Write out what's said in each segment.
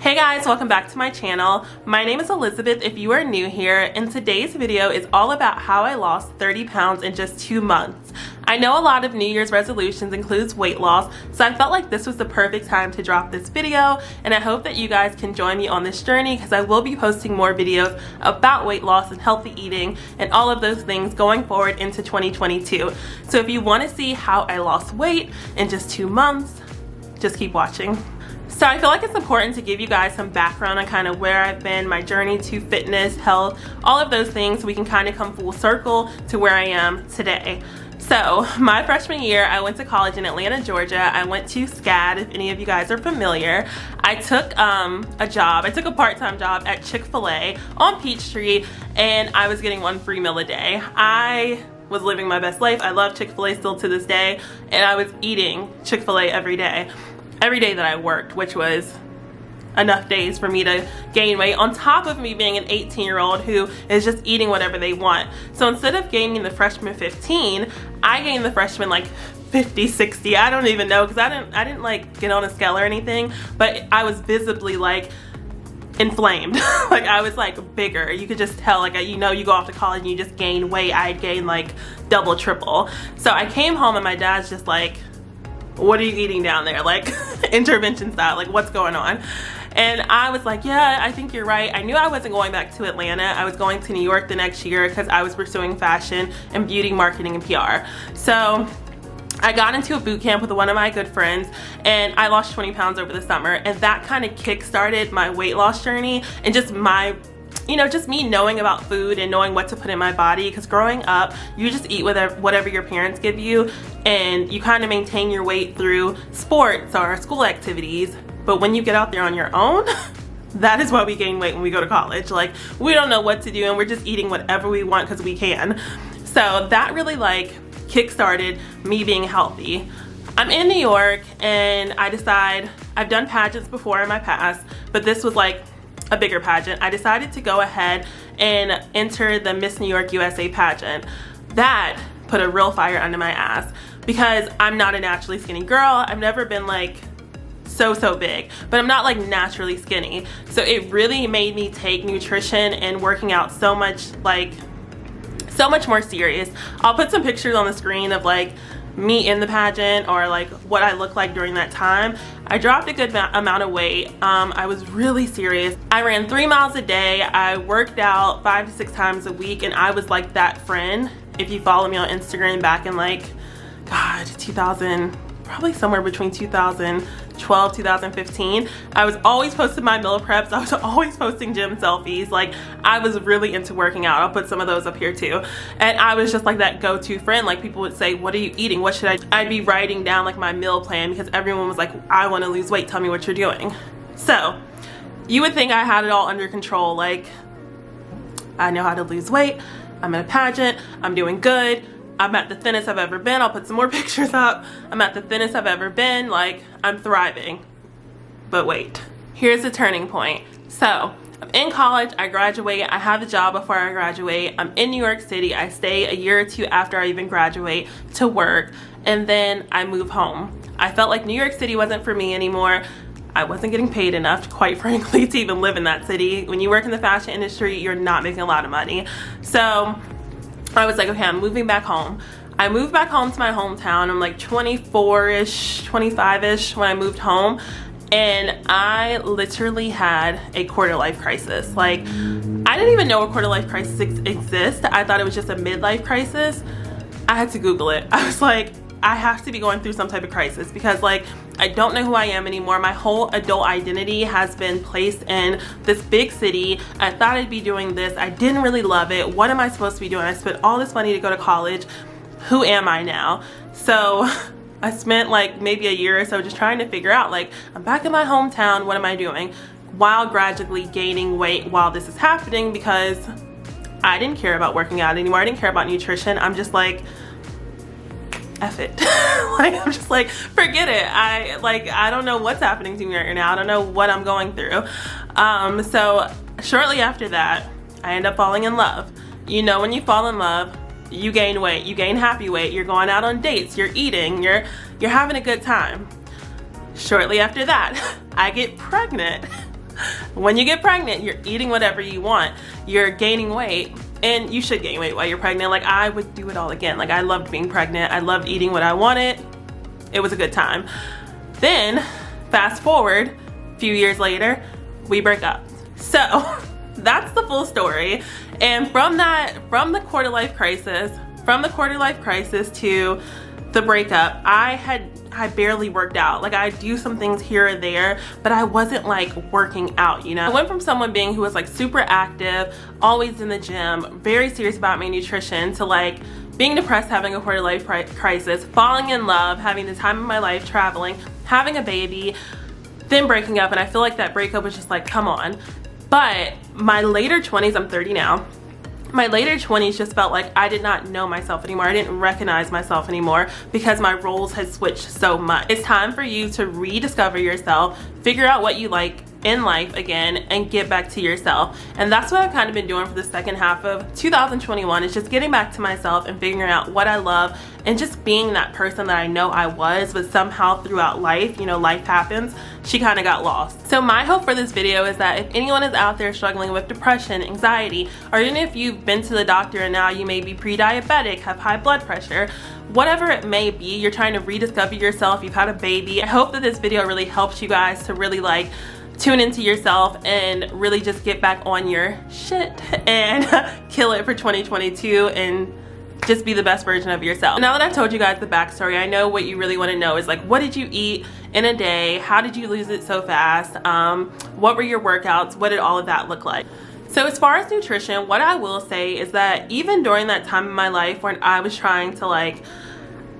Hey guys, welcome back to my channel. My name is Elizabeth if you are new here, and today's video is all about how I lost 30 pounds in just 2 months. I know a lot of New Year's resolutions includes weight loss, so I felt like this was the perfect time to drop this video, and I hope that you guys can join me on this journey because I will be posting more videos about weight loss and healthy eating and all of those things going forward into 2022. So if you want to see how I lost weight in just 2 months, just keep watching. So I feel like it's important to give you guys some background on kind of where I've been, my journey to fitness, health, all of those things, so we can kind of come full circle to where I am today. So my freshman year, I went to college in Atlanta, Georgia. I went to SCAD, if any of you guys are familiar. I took a part-time job at Chick-fil-A on Peachtree, and I was getting 1 free meal a day. I was living my best life. I love Chick-fil-A still to this day, and I was eating Chick-fil-A every day that I worked, which was enough days for me to gain weight, on top of me being an 18-year-old who is just eating whatever they want. So instead of gaining the freshman 15, I gained the freshman like 50, 60, I don't even know, because I didn't like get on a scale or anything, but I was visibly like inflamed. Like I was like bigger. You could just tell, like, you know, you go off to college and you just gain weight. I had gained like double, triple. So I came home and my dad's just like, what are you eating down there? Like intervention style, like what's going on? And I was like, yeah, I think you're right. I knew I wasn't going back to Atlanta. I was going to New York the next year because I was pursuing fashion and beauty marketing and PR. So I got into a boot camp with one of my good friends, and I lost 20 pounds over the summer, and that kind of kick-started my weight loss journey, and just my, you know, just me knowing about food and knowing what to put in my body. Because growing up, you just eat whatever your parents give you, and you kind of maintain your weight through sports or school activities. But when you get out there on your own, that is why we gain weight when we go to college. Like, we don't know what to do, and we're just eating whatever we want because we can. So that really like kick-started me being healthy. I'm in New York, and I decide, I've done pageants before in my past, but this was like a bigger pageant. I decided to go ahead and enter the Miss New York USA pageant. That put a real fire under my ass because I'm not a naturally skinny girl. I've never been like so big, but I'm not like naturally skinny. So it really made me take nutrition and working out so much more serious. I'll put some pictures on the screen of like me in the pageant, or like what I look like during that time. I dropped a good amount of weight. I was really serious. I ran 3 miles a day. I worked out 5 to 6 times a week, and I was like that friend. If you follow me on Instagram back in like, God, 2000, probably somewhere between 2012, 2015, I was always posting my meal preps. I was always posting gym selfies. Like, I was really into working out. I'll put some of those up here too. And I was just like that go-to friend. Like, people would say, what are you eating? What should I do? I'd be writing down like my meal plan because everyone was like, I want to lose weight. Tell me what you're doing. So you would think I had it all under control. Like, I know how to lose weight. I'm in a pageant. I'm doing good. I'm at the thinnest I've ever been. I'll put some more pictures up. I'm at the thinnest I've ever been. Like, I'm thriving. But wait, here's the turning point. So I'm in college, I graduate, I have a job before I graduate. I'm in New York City. I stay a year or two after I even graduate to work, and then I move home. I felt like New York City wasn't for me anymore. I wasn't getting paid enough, quite frankly, to even live in that city. When you work in the fashion industry, you're not making a lot of money. So I was like, okay, I'm moving back home. I moved back home to my hometown. I'm like 24-ish, 25-ish when I moved home. And I literally had a quarter life crisis. Like, I didn't even know a quarter life crisis exists. I thought it was just a midlife crisis. I had to Google it. I was like, I have to be going through some type of crisis because like, I don't know who I am anymore. My whole adult identity has been placed in this big city. I thought I'd be doing this. I didn't really love it. What am I supposed to be doing? I spent all this money to go to college. Who am I now? So I spent like maybe a year or so just trying to figure out, like, I'm back in my hometown. What am I doing? While gradually gaining weight while this is happening, because I didn't care about working out anymore. I didn't care about nutrition. I'm just like, F it. Like, I'm just like, forget it. I don't know what's happening to me right now. I don't know what I'm going through. So shortly after that, I end up falling in love. You know, when you fall in love, you gain weight, you gain happy weight, you're going out on dates, you're eating, you're having a good time. Shortly after that, I get pregnant when you get pregnant, you're eating whatever you want. You're gaining weight, and you should gain weight while you're pregnant. Like, I would do it all again. Like, I loved being pregnant. I loved eating what I wanted. It was a good time. Then, fast forward, a few years later, we break up. So, that's the full story. And from the quarter life crisis to the breakup, I barely worked out. Like, I do some things here or there, but I wasn't like working out, you know? I went from someone who was like super active, always in the gym, very serious about my nutrition, to like being depressed, having a quarter life crisis, falling in love, having the time of my life, traveling, having a baby, then breaking up. And I feel like that breakup was just like, come on. But my later 20s, I'm 30 now, my later 20s just felt like I did not know myself anymore. I didn't recognize myself anymore because my roles had switched so much. It's time for you to rediscover yourself, figure out what you like in life again, and get back to yourself. And that's what I've kind of been doing for the second half of 2021, is just getting back to myself and figuring out what I love and just being that person that I know I was, but somehow throughout life, you know, life happens, she kind of got lost. So my hope for this video is that if anyone is out there struggling with depression, anxiety, or even if you've been to the doctor and now you may be pre-diabetic, have high blood pressure, whatever it may be, you're trying to rediscover yourself, you've had a baby, I hope that this video really helps you guys to really like tune into yourself and really just get back on your shit and kill it for 2022 and just be the best version of yourself. Now that I've told you guys the backstory, I know what you really want to know is like, what did you eat in a day? How did you lose it so fast? What were your workouts? What did all of that look like? So as far as nutrition, what I will say is that even during that time in my life when I was trying to like,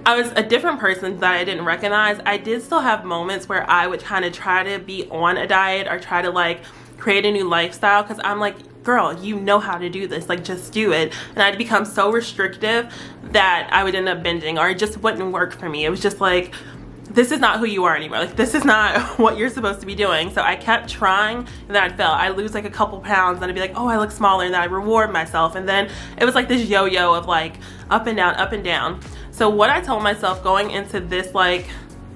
I was a different person that I didn't recognize, I did still have moments where I would kind of try to be on a diet or try to like create a new lifestyle, because I'm like, girl, you know how to do this, like just do it. And I'd become so restrictive that I would end up binging, or it just wouldn't work for me. It was just like, this is not who you are anymore. Like, this is not what you're supposed to be doing. So I kept trying, and then I'd fail. I lose like a couple pounds, and I'd be like, oh, I look smaller, and then I reward myself. And then it was like this yo-yo of like up and down, up and down. So what I told myself going into this like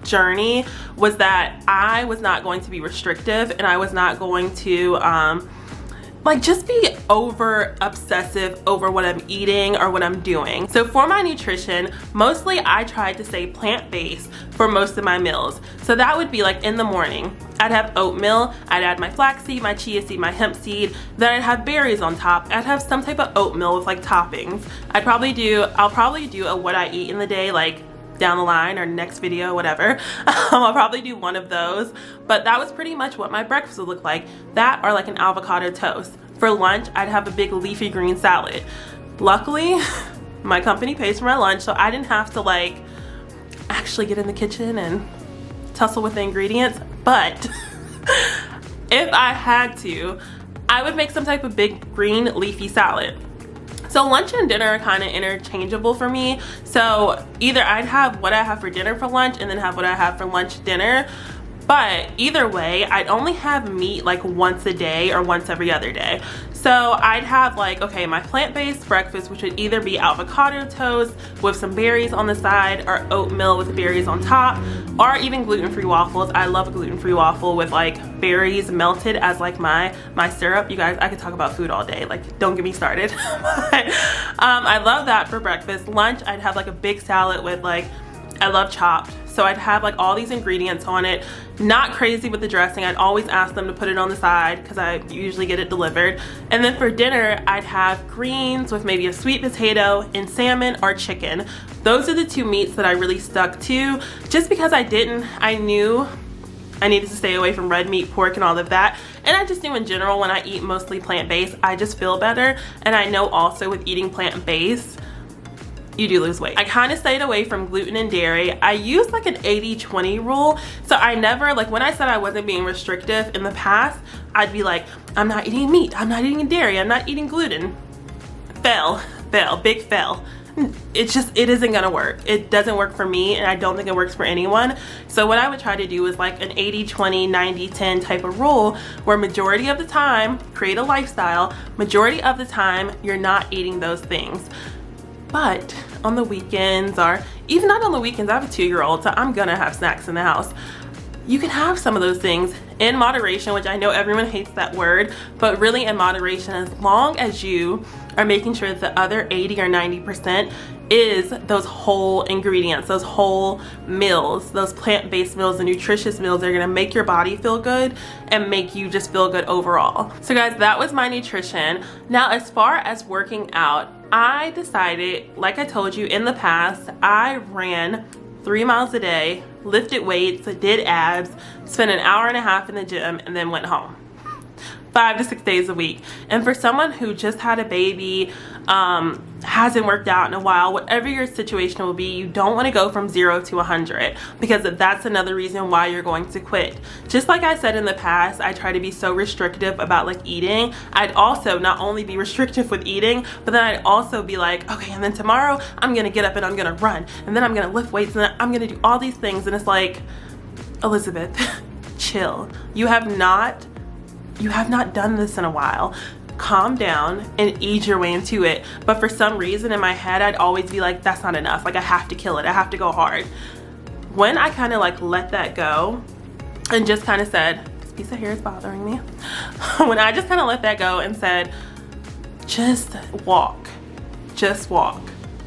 journey was that I was not going to be restrictive, and I was not going to like just be over obsessive over what I'm eating or what I'm doing. So for my nutrition, mostly I tried to stay plant-based for most of my meals. So that would be like in the morning, I'd have oatmeal, I'd add my flaxseed, my chia seed, my hemp seed, then I'd have berries on top. I'd have some type of oatmeal with like toppings. I'll probably do a what I eat in the day, like down the line or next video, whatever. I'll probably do one of those, but that was pretty much what my breakfast would look like. That or like an avocado toast. For lunch, I'd have a big leafy green salad. Luckily, my company pays for my lunch, so I didn't have to like actually get in the kitchen and tussle with the ingredients, but if I had to, I would make some type of big green leafy salad. So lunch and dinner are kind of interchangeable for me. So either I'd have what I have for dinner for lunch and then have what I have for lunch dinner. But either way, I'd only have meat like once a day or once every other day. So I'd have like, okay, my plant-based breakfast, which would either be avocado toast with some berries on the side, or oatmeal with berries on top, or even gluten-free waffles. I love a gluten-free waffle with like berries melted as like my syrup. You guys, I could talk about food all day, like don't get me started. But, I love that for breakfast. Lunch, I'd have like a big salad with like, I love chopped. So I'd have like all these ingredients on it. Not crazy with the dressing. I'd always ask them to put it on the side because I usually get it delivered. And then for dinner, I'd have greens with maybe a sweet potato and salmon or chicken. Those are the two meats that I really stuck to, just because I knew I needed to stay away from red meat, pork, and all of that. And I just knew in general when I eat mostly plant-based, I just feel better. And I know also with eating plant-based, you do lose weight. I kind of stayed away from gluten and dairy. I used like an 80-20 rule. So I never, like when I said I wasn't being restrictive in the past, I'd be like, I'm not eating meat, I'm not eating dairy, I'm not eating gluten. Fail, big fail. It isn't gonna work. It doesn't work for me, and I don't think it works for anyone. So what I would try to do is like an 80-20, 90-10 type of rule, where majority of the time, create a lifestyle, majority of the time, you're not eating those things. But on the weekends, or even not on the weekends, I have a 2-year-old, so I'm gonna have snacks in the house. you can have some of those things in moderation, which I know everyone hates that word, but really in moderation, as long as you are making sure that the other 80 or 90% is those whole ingredients, those whole meals, those plant-based meals, the nutritious meals that are gonna make your body feel good and make you just feel good overall. So guys, that was my nutrition. Now, as far as working out, I decided, like I told you in the past, I ran 3 miles a day, lifted weights, did abs, spent an hour and a half in the gym, and then went home. 5 to 6 days a week. And for someone who just had a baby, hasn't worked out in a while, whatever your situation will be, you don't want to go from 0 to 100, because that's another reason why you're going to quit. Just like I said in the past, I try to be so restrictive about like eating. I'd also not only be restrictive with eating, but then I'd also be like, okay, and then tomorrow I'm gonna get up and I'm gonna run, and then I'm gonna lift weights, and then I'm gonna do all these things. And it's like, Elizabeth, chill. You have not done this in a while. Calm down and ease your way into it. But for some reason in my head, I'd always be like, that's not enough. Like, I have to kill it. I have to go hard. When I kind of like let that go and just kind of said, this piece of hair is bothering me. When I just kind of let that go and said, just walk. Just walk.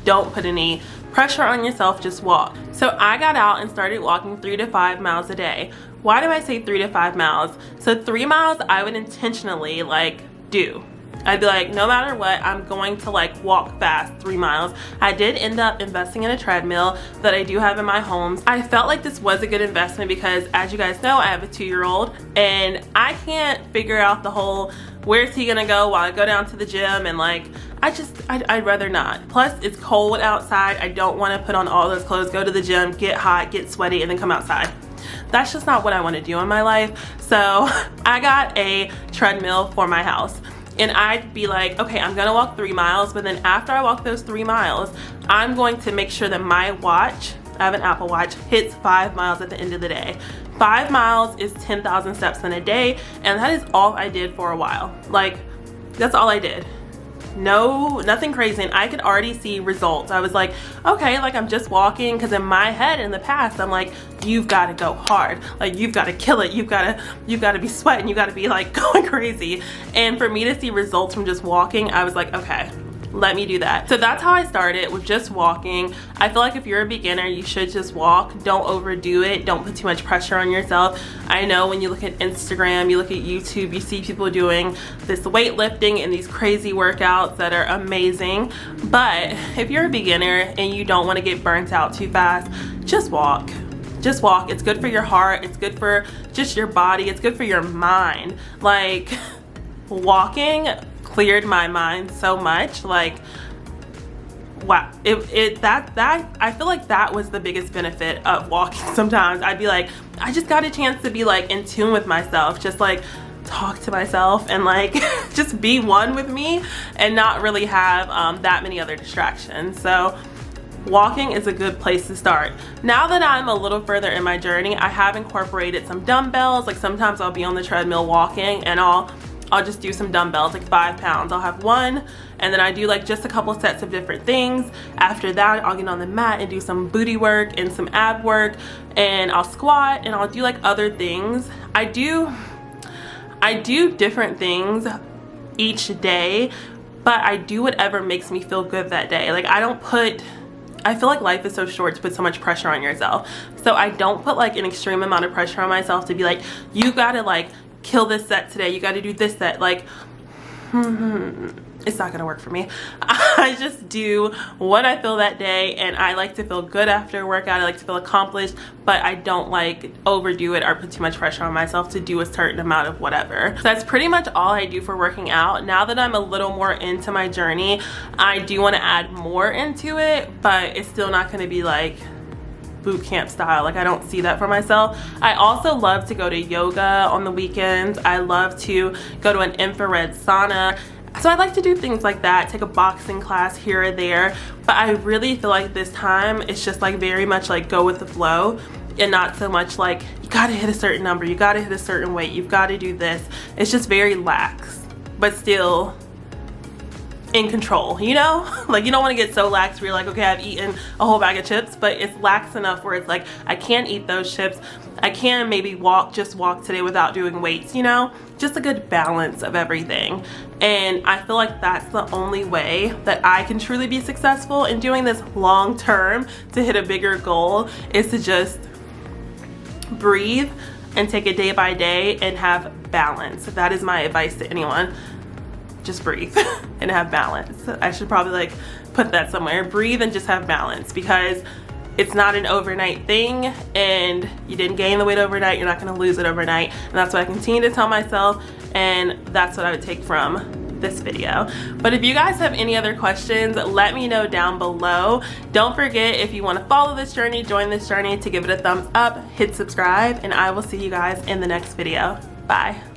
Don't put any pressure on yourself, just walk. So I got out and started walking 3 to 5 miles a day. Why do I say 3 to 5 miles? So 3 miles I would intentionally like do. I'd be like, no matter what, I'm going to like walk fast 3 miles. I did end up investing in a treadmill that I do have in my home. I felt like this was a good investment because, as you guys know, I have a 2-year-old and I can't figure out the whole where's he gonna go while I go down to the gym, and like I'd rather not. Plus it's cold outside. I don't want to put on all those clothes, go to the gym, get hot, get sweaty, and then come outside. That's just not what I want to do in my life. So I got a treadmill for my house, and I'd be like, okay, I'm gonna walk 3 miles, but then after I walk those 3 miles, I'm going to make sure that my watch, I have an Apple Watch, hits 5 miles at the end of the day. 5 miles is 10,000 steps in a day, and that is all I did for a while. Like, that's all I did. No, nothing crazy, and I could already see results. I was like, okay, like I'm just walking, because in my head in the past I'm like, you've got to go hard, like you've got to kill it, you've got to be sweating, you got to be like going crazy. And for me to see results from just walking, I was like, okay, let me do that. So that's how I started, with just walking. I feel like if you're a beginner, you should just walk. Don't overdo it. Don't put too much pressure on yourself. I know when you look at Instagram, you look at YouTube, you see people doing this weightlifting and these crazy workouts that are amazing. But if you're a beginner and you don't want to get burnt out too fast, just walk. Just walk. It's good for your heart. It's good for just your body. It's good for your mind. Like, walking cleared my mind so much. Like, wow, that I feel like that was the biggest benefit of walking. Sometimes I'd be like, I just got a chance to be like in tune with myself, just like talk to myself and like just be one with me and not really have that many other distractions. So walking is a good place to start. Now that I'm a little further in my journey, I have incorporated some dumbbells. Like, sometimes I'll be on the treadmill walking and I'll just do some dumbbells, like 5 pounds. I'll have one, and then I do like just a couple sets of different things. After that, I'll get on the mat and do some booty work and some ab work, and I'll squat, and I'll do like other things. I do different things each day, but I do whatever makes me feel good that day. Like, I feel like life is so short to put so much pressure on yourself. So I don't put like an extreme amount of pressure on myself to be like, you gotta like kill this set today, you got to do this set. Like, it's not gonna work for me. I just do what I feel that day, and I like to feel good after a workout. I like to feel accomplished, but I don't like overdo it or put too much pressure on myself to do a certain amount of whatever. So that's pretty much all I do for working out. Now that I'm a little more into my journey, I do want to add more into it, but it's still not going to be like boot camp style. Like, I don't see that for myself. I also love to go to yoga on the weekends. I love to go to an infrared sauna. So I like to do things like that, take a boxing class here or there. But I really feel like this time it's just like very much like go with the flow, and not so much like you gotta hit a certain number, you gotta hit a certain weight, you've gotta do this. It's just very lax, but still in control, you know? Like, you don't want to get so lax where you're like, okay, I've eaten a whole bag of chips, but it's lax enough where it's like, I can't eat those chips. I can maybe just walk today without doing weights, you know? Just a good balance of everything. And I feel like that's the only way that I can truly be successful in doing this long term to hit a bigger goal, is to just breathe and take it day by day and have balance. That is my advice to anyone. Just breathe and have balance. I should probably like put that somewhere. Breathe and just have balance, because it's not an overnight thing, and you didn't gain the weight overnight, you're not gonna lose it overnight. And that's what I continue to tell myself, and that's what I would take from this video. But if you guys have any other questions, let me know down below. Don't forget, if you want to follow this journey, join this journey, to give it a thumbs up, hit subscribe, and I will see you guys in the next video. Bye.